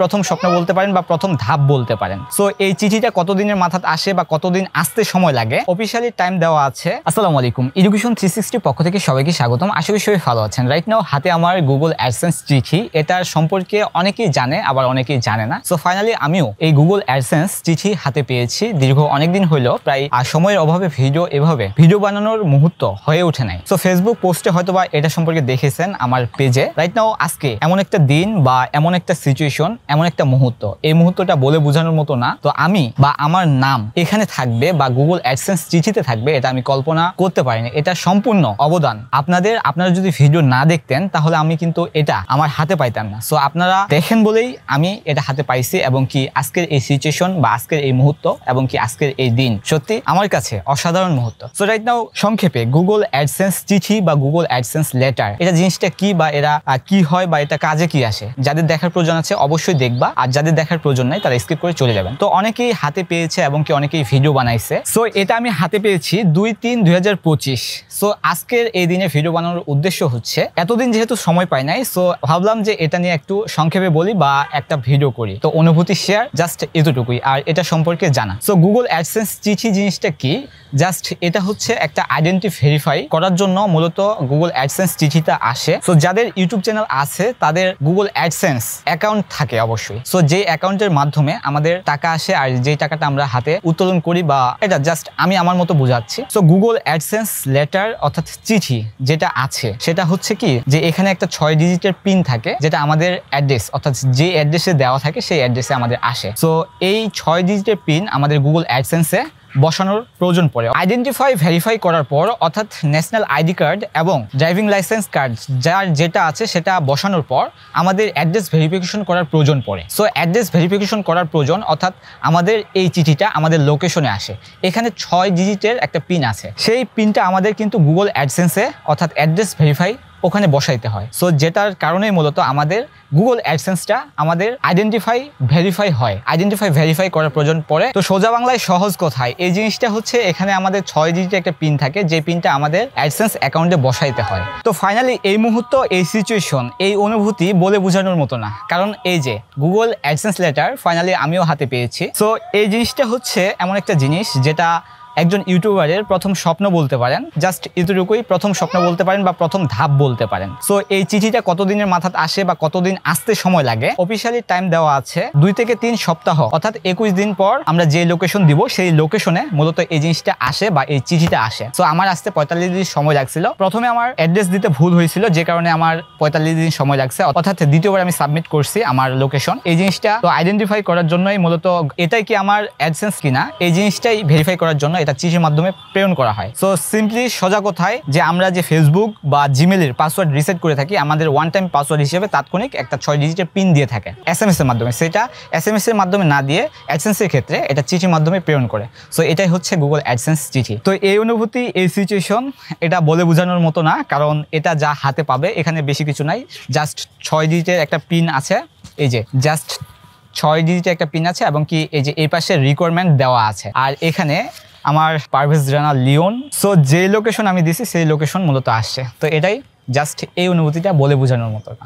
প্রথম স্বপ্ন বলতে পারেন বা প্রথম ধাপ বলতে পারেন। সো এই চিঠিটা কতদিনের মাথায় আসে বা কতদিন আসতে সময় লাগে, অফিশিয়ালি টাইম দেওয়া আছে। আসসালামু আলাইকুম, এডুকেশন 360 পক্ষ থেকে সবাইকে স্বাগতম। আশা করি সবাই ভালো আছেন। রাইট নাও হাতে আমার গুগল অ্যাডসেন্স চিঠি, এটার সম্পর্কে অনেকেই জানে আবার অনেকেই জানে না। সো ফাইনালি আমিও এই গুগল অ্যাডসেন্স চিঠি হাতে পেয়েছি। দীর্ঘ অনেকদিন হইলো, প্রায় সময়ের অভাবে ভিডিও বানানোর মুহূর্ত হয়ে ওঠে নাই। সো ফেসবুক পোস্টে হয়তোবা এটা সম্পর্কে দেখেছেন আমার পেজে। রাইট নাও আজকে এমন একটা দিন বা এমন একটা সিচুয়েশন, এমন একটা মুহূর্ত, এই মুহূর্তটা বলে বোঝানোর মতো না। তো আমি বা আমার নাম এখানে থাকবে বা গুগল অ্যাডসেন্স চিঠিতে থাকবে, এটা আমি কল্পনা করতে পারিনি। এটা সম্পূর্ণ অবদান আপনারা যদি ভিডিও না দেখতেন তাহলে আমি কিন্তু এটা আমার হাতে পাইতাম না। সো আপনারা দেখেন বলেই আমি এটা হাতে পাইছি, এবং কি আজকের এই সিচুয়েশন বা আজকের এই মুহূর্ত এবং কি আজকের এই দিন সত্যি আমার কাছে অসাধারণ মুহূর্ত। সো রাইট নাও সংক্ষেপে গুগল অ্যাডসেন্স চিঠি বা গুগল অ্যাডসেন্স লেটার, এটা জিনিসটা কি বা এরা কি হয় বা এটা কাজে কি আসে, যাদের দেখার প্রয়োজন আছে অবশ্যই দেখবা, আর যাদের দেখার প্রয়োজন নাই তারা স্কিপ করে চলে যাবেন। তো অনেকেই হাতে পেয়েছে এবং কি অনেকেই ভিডিও বানাইছে। সো এটা আমি হাতে পেয়েছি 2-3-2025। সো আজকের এই দিনে ভিডিও বানানোর উদ্দেশ্য হচ্ছে, এতদিন যেহেতু সময় পাই নাই, সো ভাবলাম যে এটা নিয়ে একটু সংক্ষেপে বলি বা একটা ভিডিও করি। তো অনুভূতি শেয়ার, জাস্ট এতটুকুই, আর এটা সম্পর্কে জানা। সো গুগল অ্যাডসেন্স চিঠি জিনিসটা কি, জাস্ট এটা হচ্ছে একটা আইডেন্টি ভেরিফাই করার জন্য মূলত গুগল অ্যাডসেন্স চিঠিটা আসে। সো যাদের ইউটিউব চ্যানেল আছে তাদের গুগল অ্যাডসেন্স অ্যাকাউন্ট থাকে অবশ্যই। সো যে অ্যাকাউন্টের মাধ্যমে আমাদের টাকা আসে, আর যেই টাকাটা আমরা হাতে উত্তোলন করি, বা এটা জাস্ট আমি আমার মতো বোঝাচ্ছি। সো গুগল অ্যাডসেন্স লেটার অর্থাৎ চিঠি যেটা আছে, সেটা হচ্ছে কি যে এখানে একটা 6 ডিজিটের পিন থাকে, যেটা আমাদের অ্যাড্রেস অর্থাৎ যে অ্যাড্রেসে দেওয়া থাকে সেই অ্যাড্রেসে আমাদের আসে। সো এই 6 ডিজিটের পিন আমাদের গুগল অ্যাডসেন্সে বসানোর প্রয়োজন পড়ে। আইডেন্টিফাই ভেরিফাই করার পর, অর্থাৎ ন্যাশনাল আইডি কার্ড এবং ড্রাইভিং লাইসেন্স কার্ড যার যেটা আছে সেটা বসানোর পর আমাদের অ্যাড্রেস ভেরিফিকেশন করার প্রয়োজন পড়ে। সো অ্যাড্রেস ভেরিফিকেশন করার প্রয়োজন, অর্থাৎ আমাদের এই চিঠিটা আমাদের লোকেশনে আসে। এখানে 6 ডিজিটের একটা পিন আছে, সেই পিনটা আমাদের কিন্তু গুগল অ্যাডসেন্সে অর্থাৎ অ্যাড্রেস ভেরিফাই ওখানে বসাইতে হয়। সো যেটার কারণে মূলত আমাদের গুগল অ্যাডসেন্সটা আমাদের আইডেন্টিফাই ভেরিফাই করার প্রয়োজন পড়ে। তো সোজা বাংলায় সহজ কথায় এই জিনিসটা হচ্ছে, এখানে আমাদের 6 ডিজিটের একটা পিন থাকে, যে পিনটা আমাদের অ্যাডসেন্স অ্যাকাউন্টে বসাইতে হয়। তো ফাইনালি এই মুহূর্ত, এই সিচুয়েশন, এই অনুভূতি বলে বোঝানোর মতো না, কারণ এই যে গুগল অ্যাডসেন্স লেটার ফাইনালি আমিও হাতে পেয়েছি। সো এই জিনিসটা হচ্ছে এমন একটা জিনিস যেটা একজন ইউটিউবারের প্রথম স্বপ্ন বলতে পারেন, জাস্ট এতটুকুই, প্রথম স্বপ্ন বলতে পারেন বা প্রথম ধাপ বলতে পারেন। সো এই চিঠিটা কতদিনের মাথায় আসে বা কতদিন আসতে সময় লাগে, অফিশিয়ালি টাইম দেওয়া আছে 2 থেকে 3 সপ্তাহ, অর্থাৎ 21 দিন পর আমরা যে লোকেশন দিব সেই লোকেশনে মূলত এই জিনিসটা আসে বা এই চিঠিটা আসে। সো আমার আসতে 45 দিন সময় লাগছিল। প্রথমে আমার অ্যাড্রেস দিতে ভুল হয়েছিল, যে কারণে আমার 45 দিন সময় লাগছে, অর্থাৎ দ্বিতীয়বার আমি সাবমিট করছি আমার লোকেশন। এই জিনিসটা তো আইডেন্টিফাই করার জন্যই মূলত, এটাই কি আমার অ্যাডসেন্স কিনা এই জিনিসটাই ভেরিফাই করার জন্য এটা চিঠির মাধ্যমে প্রেরণ করা হয়। সো সিম্পলি সোজা কথায়, যে আমরা যে ফেসবুক বা জিমেলের পাসওয়ার্ড রিসেট করে থাকি, আমাদের ওয়ান টাইম পাসওয়ার্ড হিসেবে তাৎক্ষণিক একটা 6 ডিজিটের পিন দিয়ে থাকে SMS এর মাধ্যমে, সেটা SMS এর মাধ্যমে না দিয়ে অ্যাডসেন্সের ক্ষেত্রে এটা চিঠির মাধ্যমে প্রেরণ করে। সো এটাই হচ্ছে গুগল অ্যাডসেন্স চিঠি। তো এই অনুভূতি, এই সিচুয়েশন, এটা বলে বোঝানোর মতো না, কারণ এটা যা হাতে পাবে এখানে বেশি কিছু নাই। জাস্ট 6 ডিজিটের একটা পিন আছে, এই যে জাস্ট 6 ডিজিটের একটা পিন আছে, এবং কি এই যে এই পাশে রিকোয়ারমেন্ট দেওয়া আছে, আর এখানে আমার পারভেজ রানা লিওন। সো যে লোকেশন আমি দিছি সেই লোকেশন মূলত আসছে। তো এটাই জাস্ট এই অনুভূতিটা বলে বোঝানোর মতো না।